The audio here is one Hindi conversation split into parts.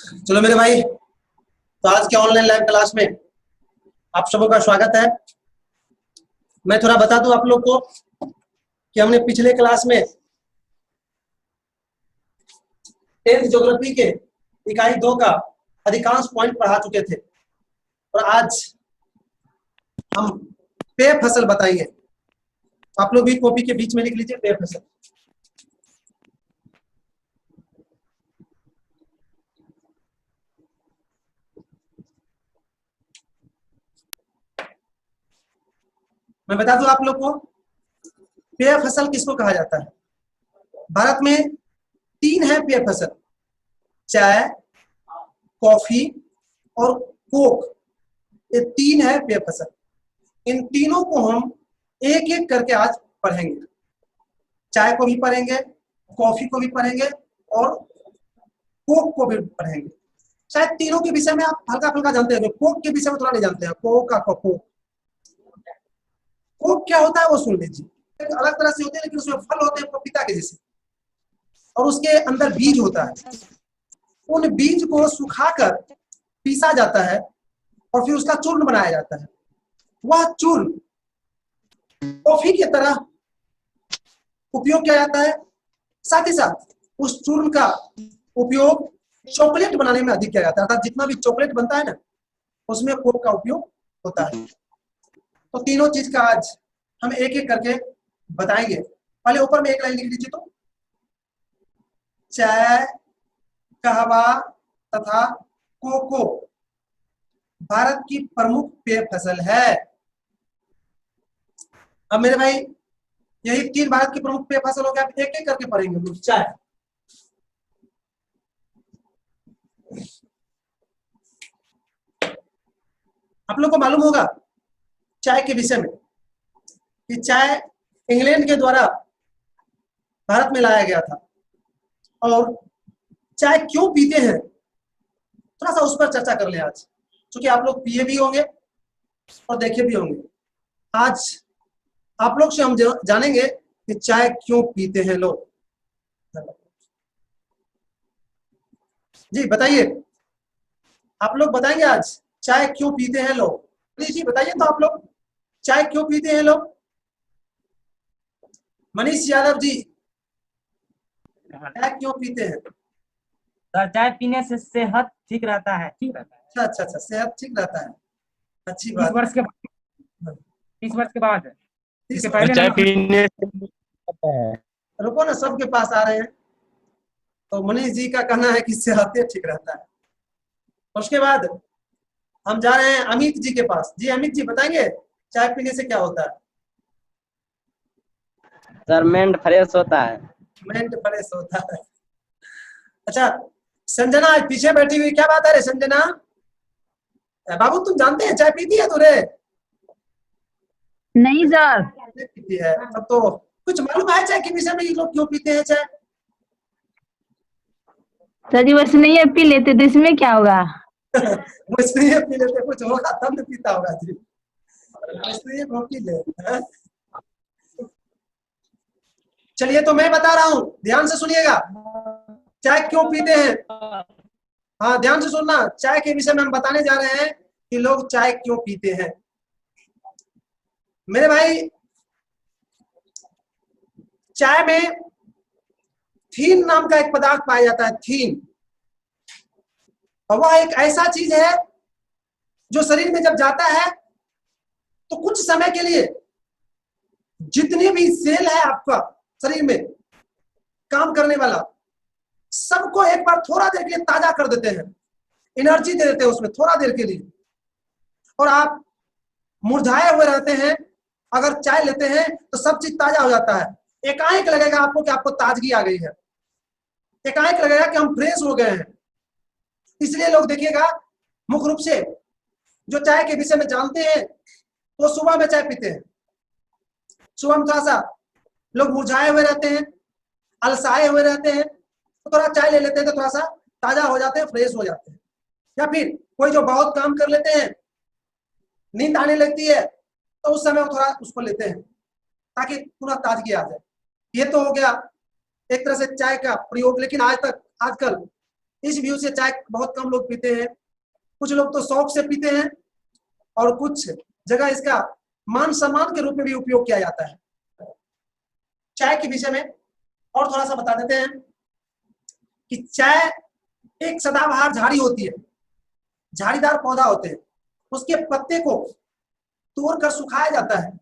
चलो मेरे भाई, तो आज के ऑनलाइन लाइव क्लास में आप सबों का स्वागत है। मैं थोड़ा बता दूं आप लोग को कि हमने पिछले क्लास में 10th ज्योग्राफी के इकाई 2 का अधिकांश पॉइंट पढ़ा चुके थे और आज हम पेय फसल बताएंगे। आप लोग भी कॉपी के बीच में लिख लीजिए पेय फसल। मैं बता दूं आप लोग को पेय फसल किसको कहा जाता है। भारत में 3 है पेय फसल, चाय, कॉफी और कोक। ये 3 है पेय फसल। इन तीनों को हम एक एक करके आज पढ़ेंगे। चाय को भी पढ़ेंगे, कॉफी को भी पढ़ेंगे और कोक को भी पढ़ेंगे। शायद तीनों के विषय में आप हल्का फुल्का जानते हैं, कोक के विषय में थोड़ा नहीं जानते हैं। कोक क्या होता है वो सुन लीजिए। एक अलग तरह से होते हैं लेकिन उसमें फल होते हैं पपीता के जैसे और उसके अंदर बीज होता है। उन बीज को सुखाकर पीसा जाता है और फिर उसका चूर्ण बनाया जाता है। वह चूर्ण कॉफी की तरह उपयोग किया जाता है। साथ ही साथ उस चूर्ण का उपयोग चॉकलेट बनाने में अधिक किया जाता है। अर्थात जितना भी चॉकलेट बनता है ना, उसमें कोक का उपयोग होता है। तो तीनों चीज का आज हम एक एक करके बताएंगे। पहले ऊपर में एक लाइन लिख लीजिए। तो चाय, कहवा तथा कोको भारत की प्रमुख पेय फसल है। अब मेरे भाई यही 3 भारत की प्रमुख पेय फसल हो गया। आप एक एक करके पढ़ेंगे लोग। चाय, आप लोग को मालूम होगा चाय के विषय में कि चाय इंग्लैंड के द्वारा भारत में लाया गया था और चाय क्यों पीते हैं थोड़ा सा उस पर चर्चा कर ले आज, क्योंकि आप लोग पिए भी होंगे और देखे भी होंगे। आज आप लोग से हम जानेंगे कि चाय क्यों पीते हैं लोग। जी बताइए, आप लोग बताएंगे आज चाय क्यों पीते हैं लोग। जी बताइए तो आप लोग चाय क्यों पीते हैं लोग। मनीष यादव जी, चाय क्यों पीते हैं। तो चाय पीने से सेहत ठीक रहता है। अच्छा, सेहत ठीक रहता है। अच्छी 30 बात। वर्ष के बाद 30 वर्ष के बाद इसके वर्ष पहले चाय नहीं। पीने से है। रुको ना, सबके पास आ रहे हैं। तो मनीष जी का कहना है कि सेहत ठीक रहता है। उसके बाद हम जा रहे हैं अमित जी के पास। जी अमित जी बताएंगे चाय पीने से क्या होता है। सर मेंट फ्रेश होता है। मेंट फ्रेश होता है। अच्छा संजना आज पीछे बैठी हुई, क्या बात है रे संजना। बाबू तुम जानते हैं चाय पीती है तू रे। नहीं सर। पीती है अब तो कुछ मालूम है चाय के विषय में, ये लोग क्यों पीते हैं चाय। सर जी वैसे नहीं है, पी लेते तो इसमें क्या होगा। मुझसे पी लेते, कुछ होगा तब तो पीता होगा जी। इसलिए वो पी ले। चलिए तो मैं बता रहा हूँ, ध्यान से सुनिएगा चाय क्यों पीते हैं। हाँ ध्यान से सुनना, चाय के विषय में हम बताने जा रहे हैं कि लोग चाय क्यों पीते हैं। मेरे भाई चाय में थीन नाम का एक पदार्थ पाया जाता है, थीन। और वह एक ऐसा चीज है जो शरीर में जब जाता है तो कुछ समय के लिए जितने भी सेल है आपका शरीर में काम करने वाला, सबको एक बार थोड़ा देर के लिए ताजा कर देते हैं, एनर्जी दे देते हैं उसमें थोड़ा देर के लिए। और आप मुरझाए हुए रहते हैं, अगर चाय लेते हैं तो सब चीज ताजा हो जाता है। एकाएक लगेगा आपको कि आपको ताजगी आ गई है, एकाएक लगेगा कि हम फ्रेश हो गए हैं। इसलिए लोग देखिएगा मुख्य रूप से जो चाय के विषय में जानते हैं वो सुबह में चाय पीते हैं। सुबह में थोड़ा सा लोग मुरझाए हुए रहते हैं, अलसाए हुए रहते हैं, तो थोड़ा चाय ले लेते हैं तो थोड़ा सा ताजा हो जाते हैं, फ्रेश हो जाते हैं। या फिर कोई जो बहुत काम कर लेते हैं, नींद आने लगती है, तो उस समय वो थोड़ा उसको लेते हैं ताकि पूरा ताजगी आ जाए। ये तो हो गया एक तरह से चाय का प्रयोग। लेकिन आजकल इस व्यू से चाय बहुत कम लोग पीते हैं, कुछ लोग तो शौक से पीते हैं और कुछ जगह इसका मान सम्मान के रूप में भी उपयोग किया जाता है। चाय के विषय में और थोड़ा सा बता देते हैं कि चाय एक सदाबहार झाड़ी होती है, झाड़ीदार पौधा होते हैं, उसके पत्ते को तोड़कर सुखाया जाता है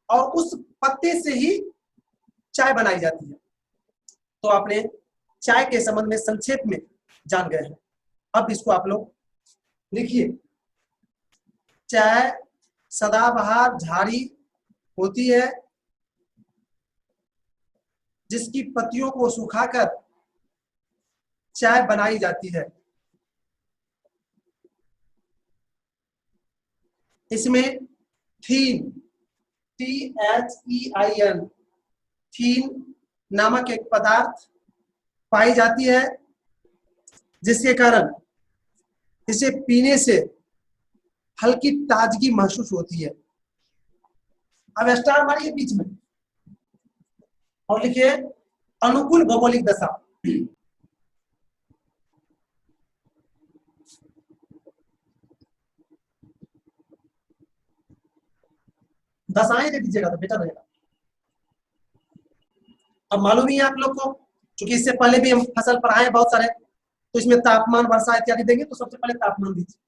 और उस पत्ते से ही चाय बनाई जाती है। तो आपने चाय के संबंध में संक्षेप में जान गए हैं। अब इसको आप लोग लिखिए। चाय सदाबहार झाड़ी होती है जिसकी पत्तियों को सुखाकर चाय बनाई जाती है। इसमें थीन THEIN थीन नामक एक पदार्थ पाई जाती है जिसके कारण इसे पीने से हल्की ताजगी महसूस होती है। अब स्टार मारिए बीच में और लिखिए अनुकूल भौगोलिक दशा। दशाएं दे दीजिएगा तो बेटर रहेगा। अब मालूम ही है आप लोग को, क्योंकि इससे पहले भी हम फसल पढ़ाए हैं बहुत सारे, तो इसमें तापमान वर्षा इत्यादि देंगे, तो सबसे पहले तापमान दीजिए।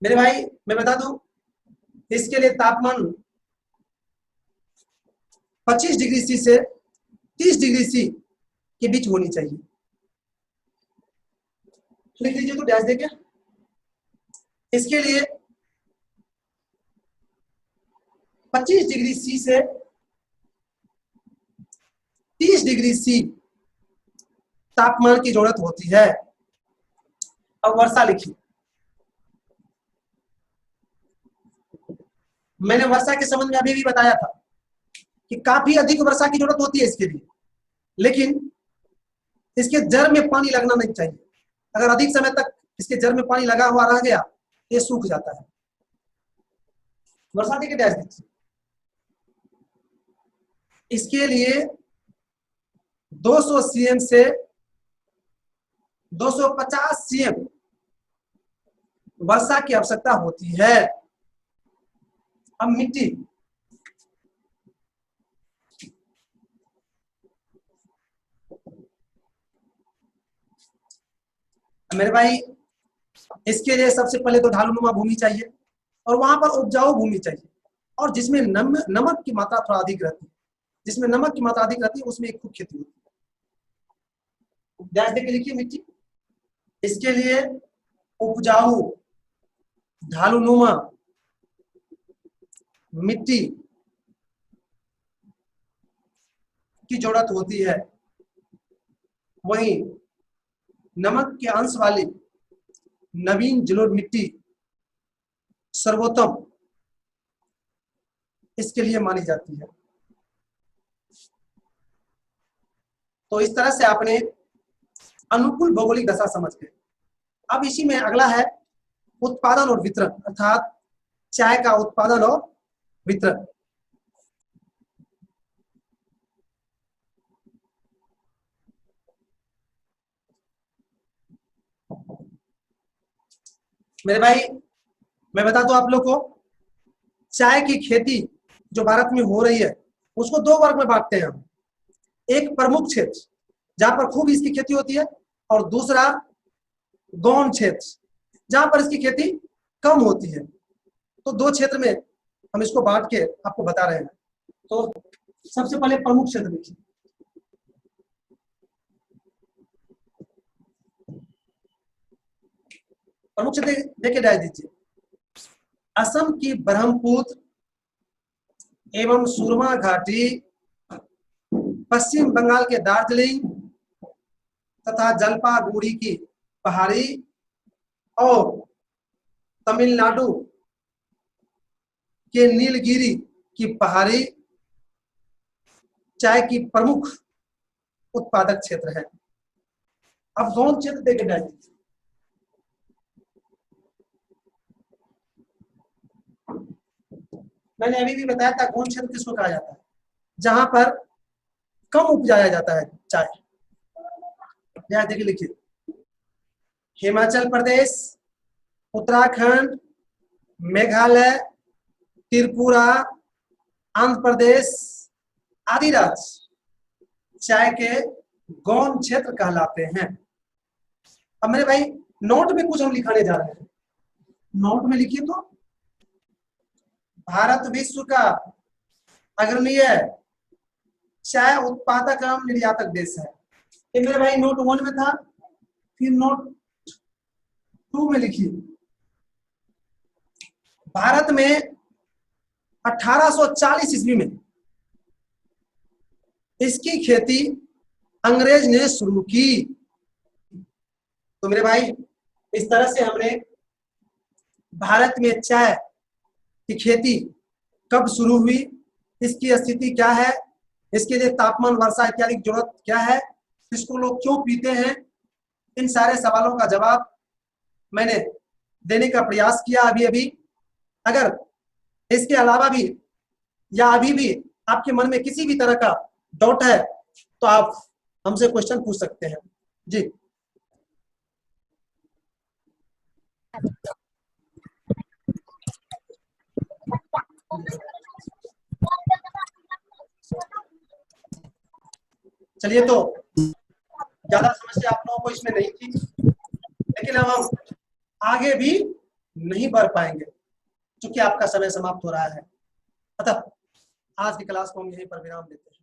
मेरे भाई मैं बता दूं, इसके लिए तापमान 25 डिग्री सी से 30 डिग्री सी के बीच होनी चाहिए। लिख लीजिए तो डैश देंगे। इसके लिए 25 डिग्री सी से 30 डिग्री सी तापमान की जरूरत होती है। अब वर्षा लिखिए। मैंने वर्षा के संबंध में अभी भी बताया था कि काफी अधिक वर्षा की जरूरत होती है इसके लिए, लेकिन इसके जड़ में पानी लगना नहीं चाहिए। अगर अधिक समय तक इसके जड़ में पानी लगा हुआ रह गया, ये सूख जाता है। वर्षा के डैश दीजिए। इसके लिए 200 सीएम से 250 सीएम वर्षा की आवश्यकता होती है। अब मिट्टी, मेरे भाई इसके लिए सबसे पहले तो ढालूनुमा भूमि चाहिए और वहां पर उपजाऊ भूमि चाहिए और जिसमें नमक की मात्रा थोड़ा अधिक रहती है। जिसमें नमक की मात्रा अधिक रहती है उसमें एक खूब खेती होती है। ध्यान देके लिखिए मिट्टी। इसके लिए उपजाऊ ढालूनुमा मिट्टी की जरूरत होती है। वहीं नमक के अंश वाली नवीन जलोढ़ मिट्टी सर्वोत्तम इसके लिए मानी जाती है। तो इस तरह से आपने अनुकूल भौगोलिक दशा समझ गए। अब इसी में अगला है उत्पादन और वितरण, अर्थात चाय का उत्पादन और वितरण। मेरे भाई मैं बता दूं आप लोग को, चाय की खेती जो भारत में हो रही है उसको दो वर्ग में बांटते हैं हम। एक प्रमुख क्षेत्र जहां पर खूब इसकी खेती होती है और दूसरा गौण क्षेत्र जहां पर इसकी खेती कम होती है। तो दो क्षेत्र में हम इसको बांट के आपको बता रहे हैं। तो सबसे पहले प्रमुख क्षेत्र देखिए। प्रमुख क्षेत्र देखे डाल दीजिए। असम की ब्रह्मपुत्र एवं सुरमा घाटी, पश्चिम बंगाल के दार्जिलिंग तथा जलपाईगुड़ी की पहाड़ी और तमिलनाडु के नीलगिरी की पहाड़ी चाय की प्रमुख उत्पादक क्षेत्र है। अब गौण क्षेत्र देखे डाल दीजिए। मैंने अभी भी बताया था गौण क्षेत्र किसको कहा जाता है, जहां पर कम उपजाया जाता है चाय? यहाँ देखिए, लिखिए, हिमाचल प्रदेश, उत्तराखंड, मेघालय, त्रिपुरा, आंध्र प्रदेश आदि राज्य चाय के गौण क्षेत्र कहलाते हैं। अब मेरे भाई नोट में कुछ हम लिखाने जा रहे हैं, नोट में लिखिए तो, भारत विश्व का अग्रणीय चाय उत्पादक एवं निर्यातक देश है। ये मेरे भाई नोट 1 में था। फिर नोट 2 में लिखिए, भारत में 1840 ईस्वी में इसकी खेती अंग्रेज ने शुरू की। तो मेरे भाई इस तरह से हमने भारत में चाय की खेती कब शुरू हुई, इसकी स्थिति क्या है, इसके लिए तापमान, वर्षा इत्यादि की जरूरत क्या है, इसको लोग क्यों पीते हैं, इन सारे सवालों का जवाब मैंने देने का प्रयास किया अभी। अगर इसके अलावा भी या अभी भी आपके मन में किसी भी तरह का डाउट है तो आप हमसे क्वेश्चन पूछ सकते हैं जी। चलिए, तो ज्यादा समस्या आप लोगों को इसमें नहीं थी, लेकिन अब हम आगे भी नहीं बढ़ पाएंगे क्योंकि आपका समय समाप्त हो रहा है। अतः आज की क्लास को हम यहीं पर विराम देते हैं।